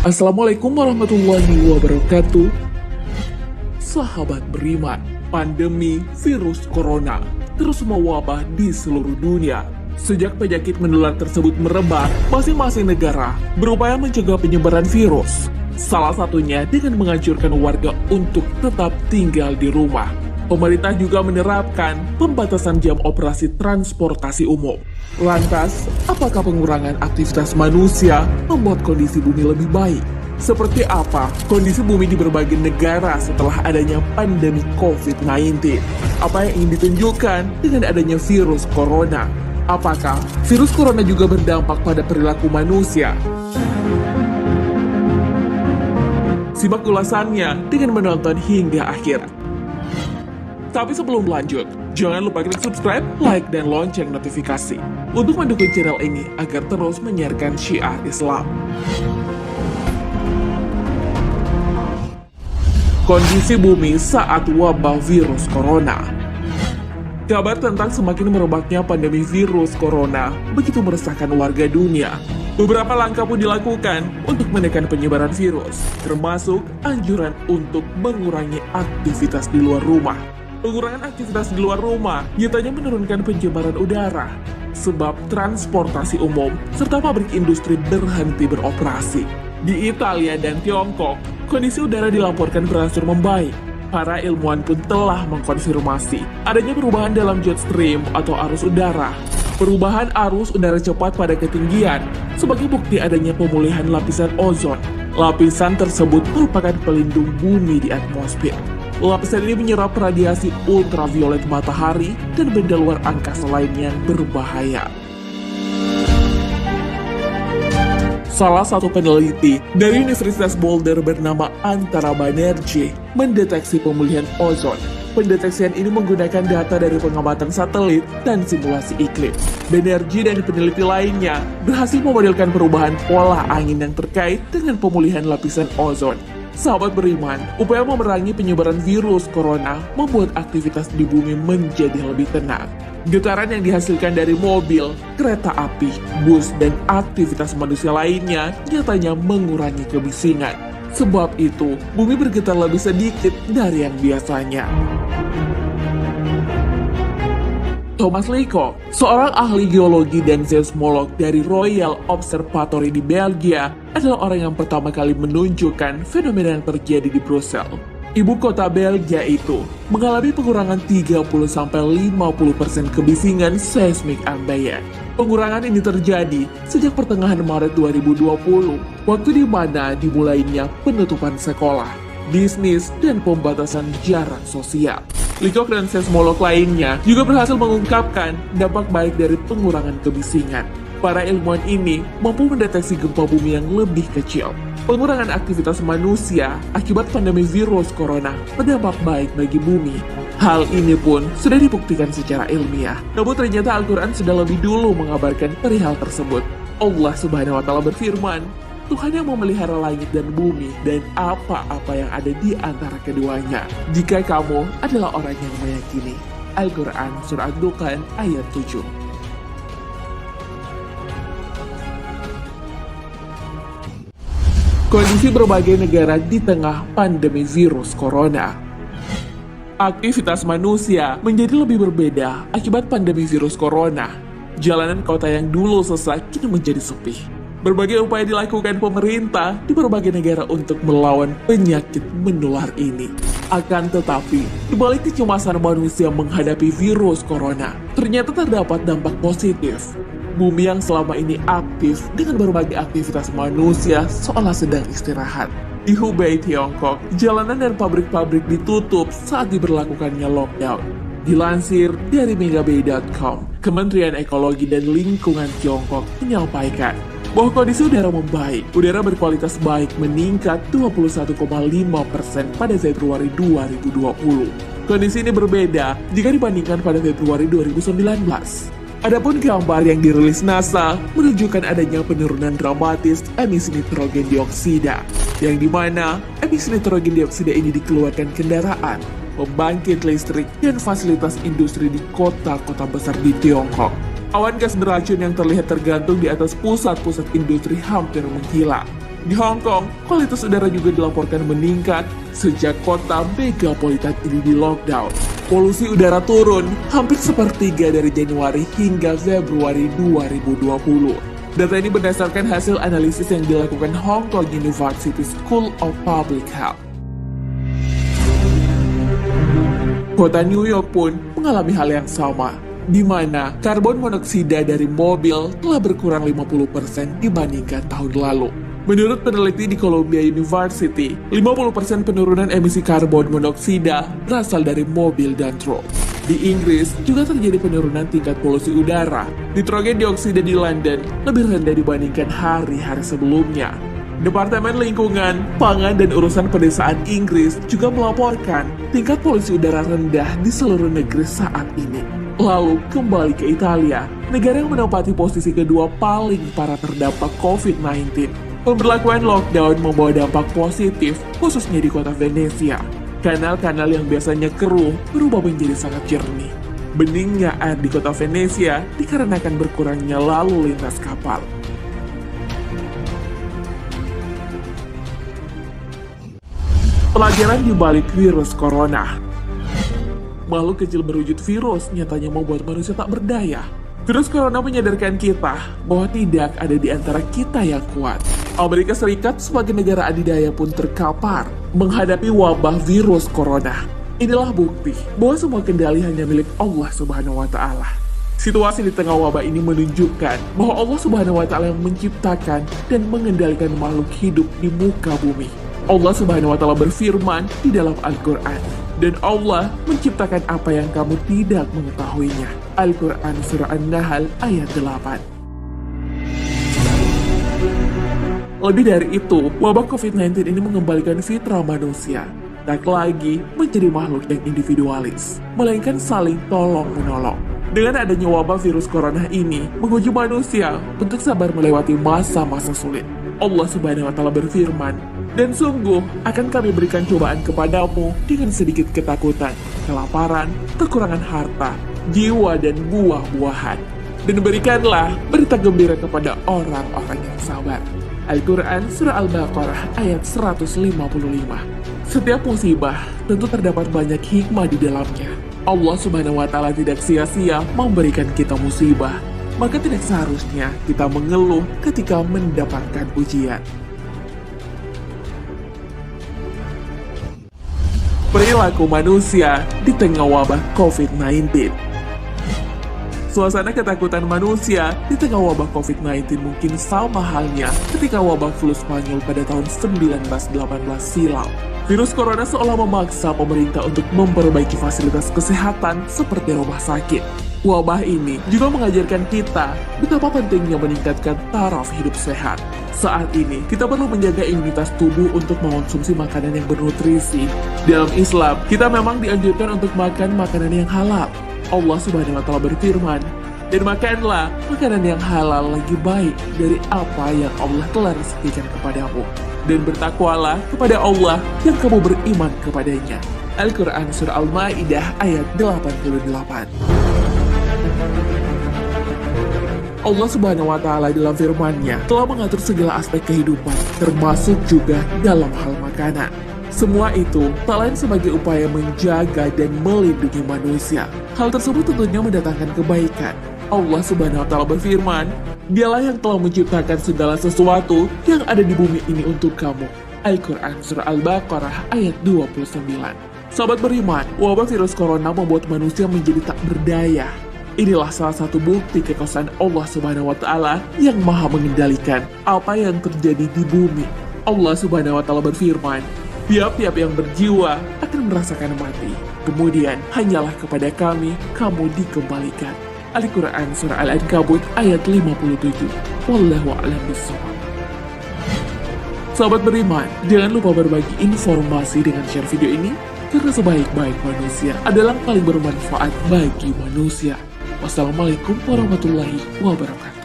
Assalamualaikum warahmatullahi wabarakatuh. Sahabat beriman, pandemi virus corona terus mewabah di seluruh dunia. Sejak penyakit menular tersebut merebak, masing-masing negara berupaya mencegah penyebaran virus. Salah satunya dengan menganjurkan warga untuk tetap tinggal di rumah. Pemerintah juga menerapkan pembatasan jam operasi transportasi umum. Lantas, apakah pengurangan aktivitas manusia membuat kondisi bumi lebih baik? Seperti apa kondisi bumi di berbagai negara setelah adanya pandemi COVID-19? Apa yang ingin ditunjukkan dengan adanya virus corona? Apakah virus corona juga berdampak pada perilaku manusia? Simak ulasannya dengan menonton hingga akhir. Tapi sebelum lanjut, jangan lupa klik subscribe, like, dan lonceng notifikasi untuk mendukung channel ini agar terus menyiarkan syiar Islam. Kondisi bumi saat wabah virus corona. Kabar tentang semakin merebaknya pandemi virus corona begitu meresahkan warga dunia. Beberapa langkah pun dilakukan untuk menekan penyebaran virus, termasuk anjuran untuk mengurangi aktivitas di luar rumah. Pengurangan aktivitas di luar rumah nyatanya menurunkan pencemaran udara, sebab transportasi umum serta pabrik industri berhenti beroperasi. Di Italia dan Tiongkok, kondisi udara dilaporkan berangsur membaik. Para ilmuwan pun telah mengkonfirmasi adanya perubahan dalam jet stream atau arus udara. Perubahan arus udara cepat pada ketinggian sebagai bukti adanya pemulihan lapisan ozon. Lapisan tersebut merupakan pelindung bumi di atmosfer. Lapisan ini menyerap radiasi ultraviolet matahari dan benda luar angkasa lain yang berbahaya. Salah satu peneliti dari Universitas Boulder bernama Antara Banerjee mendeteksi pemulihan ozon. Pendeteksian ini menggunakan data dari pengamatan satelit dan simulasi iklim. Banerjee dan peneliti lainnya berhasil memodelkan perubahan pola angin yang terkait dengan pemulihan lapisan ozon. Sahabat beriman, upaya memerangi penyebaran virus corona membuat aktivitas di bumi menjadi lebih tenang. Getaran yang dihasilkan dari mobil, kereta api, bus, dan aktivitas manusia lainnya nyatanya mengurangi kebisingan. Sebab itu, bumi bergetar lebih sedikit dari yang biasanya. Thomas Leacock, seorang ahli geologi dan seismolog dari Royal Observatory di Belgia, adalah orang yang pertama kali menunjukkan fenomena yang terjadi di Brussels. Ibu kota Belgia itu mengalami pengurangan 30-50% kebisingan seismik ambient. Pengurangan ini terjadi sejak pertengahan Maret 2020, waktu di mana dimulainya penutupan sekolah, bisnis, dan pembatasan jarak sosial. Leacock dan seismolog lainnya juga berhasil mengungkapkan dampak baik dari pengurangan kebisingan. Para ilmuwan ini mampu mendeteksi gempa bumi yang lebih kecil. Pengurangan aktivitas manusia akibat pandemi virus corona berdampak baik bagi bumi. Hal ini pun sudah dibuktikan secara ilmiah. Namun ternyata Al-Quran sudah lebih dulu mengabarkan perihal tersebut. Allah Subhanahu wa Ta'ala berfirman, Tuhan yang memelihara langit dan bumi dan apa-apa yang ada di antara keduanya. Jika kamu adalah orang yang meyakini. Al-Quran Surah Ad-Dukhan ayat 7. Kondisi berbagai negara di tengah pandemi virus corona. Aktivitas manusia menjadi lebih berbeda akibat pandemi virus corona. Jalanan kota yang dulu sesak kini menjadi sepi. Berbagai upaya dilakukan pemerintah di berbagai negara untuk melawan penyakit menular ini. Akan tetapi, di balik kecemasan manusia menghadapi virus corona, ternyata terdapat dampak positif. Bumi yang selama ini aktif dengan berbagai aktivitas manusia seolah sedang istirahat. Di Hubei, Tiongkok, jalanan dan pabrik-pabrik ditutup saat diberlakukannya lockdown. Dilansir dari megabay.com, Kementerian Ekologi dan Lingkungan Tiongkok menyampaikan bahwa kondisi udara membaik. Udara berkualitas baik meningkat 21,5% pada Februari 2020. Kondisi ini berbeda jika dibandingkan pada Februari 2019. Adapun gambar yang dirilis NASA menunjukkan adanya penurunan dramatis emisi nitrogen dioksida, yang dimana emisi nitrogen dioksida ini dikeluarkan kendaraan, pembangkit listrik, dan fasilitas industri di kota-kota besar di Tiongkok. Awan gas beracun yang terlihat tergantung di atas pusat-pusat industri hampir menghilang. Di Hong Kong, kualitas udara juga dilaporkan meningkat sejak kota megapolitan ini di lockdown. Polusi udara turun hampir sepertiga dari Januari hingga Februari 2020. Data ini berdasarkan hasil analisis yang dilakukan Hong Kong University School of Public Health. Kota New York pun mengalami hal yang sama, di mana karbon monoksida dari mobil telah berkurang 50% dibandingkan tahun lalu. Menurut peneliti di Columbia University, 50% penurunan emisi karbon monoksida berasal dari mobil dan truk. Di Inggris juga terjadi penurunan tingkat polusi udara. Nitrogen dioksida di London lebih rendah dibandingkan hari-hari sebelumnya. Departemen Lingkungan, Pangan, dan Urusan Pedesaan Inggris juga melaporkan tingkat polusi udara rendah di seluruh negeri saat ini. Lalu kembali ke Italia, negara yang menempati posisi kedua paling parah terdampak COVID-19. Pemberlakuan lockdown membawa dampak positif, khususnya di kota Venezia. Kanal-kanal yang biasanya keruh berubah menjadi sangat jernih. Beningnya air di kota Venezia dikarenakan berkurangnya lalu lintas kapal. Pelajaran di balik virus corona. Makhluk kecil berwujud virus nyatanya membuat manusia tak berdaya. Virus corona menyadarkan kita bahwa tidak ada di antara kita yang kuat. Amerika Serikat sebagai negara adidaya pun terkapar menghadapi wabah virus corona. Inilah bukti bahwa semua kendali hanya milik Allah Subhanahu wa Ta'ala. Situasi di tengah wabah ini menunjukkan bahwa Allah Subhanahu wa Ta'ala yang menciptakan dan mengendalikan makhluk hidup di muka bumi. Allah Subhanahu wa Ta'ala berfirman di dalam Al-Quran, dan Allah menciptakan apa yang kamu tidak mengetahuinya. Al-Quran Surah An-Nahl ayat 8. Lebih dari itu, wabah COVID-19 ini mengembalikan fitrah manusia. Tak lagi menjadi makhluk yang individualis, melainkan saling tolong-menolong. Dengan adanya wabah virus corona ini, menguji manusia untuk sabar melewati masa-masa sulit. Allah Subhanahu wa Ta'ala berfirman, dan sungguh akan kami berikan cobaan kepadamu dengan sedikit ketakutan, kelaparan, kekurangan harta, jiwa, dan buah-buahan. Dan berikanlah berita gembira kepada orang-orang yang sabar. Al-Quran Surah Al-Baqarah ayat 155. Setiap musibah tentu terdapat banyak hikmah di dalamnya. Allah Subhanahu wa Ta'ala tidak sia-sia memberikan kita musibah, maka tidak seharusnya kita mengeluh ketika mendapatkan ujian. Perilaku manusia di tengah wabah COVID-19. Suasana ketakutan manusia di tengah wabah COVID-19 mungkin sama halnya ketika wabah flu Spanyol pada tahun 1918 silam. Virus corona seolah memaksa pemerintah untuk memperbaiki fasilitas kesehatan seperti rumah sakit. Wabah ini juga mengajarkan kita betapa pentingnya meningkatkan taraf hidup sehat. Saat ini, kita perlu menjaga imunitas tubuh untuk mengonsumsi makanan yang bernutrisi. Dalam Islam, kita memang dianjurkan untuk makan makanan yang halal. Allah Subhanahu wa Ta'ala berfirman, dan makanlah makanan yang halal lagi baik dari apa yang Allah telah rezekikan kepadamu. Dan bertakwalah kepada Allah yang kamu beriman kepadanya. Al-Quran Surah Al-Ma'idah ayat 88. Allah Subhanahu wa Ta'ala dalam firman-Nya telah mengatur segala aspek kehidupan, termasuk juga dalam hal makanan. Semua itu tak lain sebagai upaya menjaga dan melindungi manusia. Hal tersebut tentunya mendatangkan kebaikan. Allah Subhanahu wa Ta'ala berfirman, Dialah yang telah menciptakan segala sesuatu yang ada di bumi ini untuk kamu. Al-Quran Surah Al-Baqarah ayat 29. Sahabat beriman, wabah virus corona membuat manusia menjadi tak berdaya. Inilah salah satu bukti kekuasaan Allah Subhanahu wa Ta'ala yang maha mengendalikan apa yang terjadi di bumi. Allah Subhanahu wa Ta'ala berfirman, tiap-tiap yang berjiwa akan merasakan mati. Kemudian hanyalah kepada kami kamu dikembalikan. Al-Quran Surah Al-Ankabut ayat 57. Wallahu a'lam bishawab. Sahabat beriman, jangan lupa berbagi informasi dengan share video ini, karena sebaik-baik manusia adalah paling bermanfaat bagi manusia. Wassalamualaikum warahmatullahi wabarakatuh.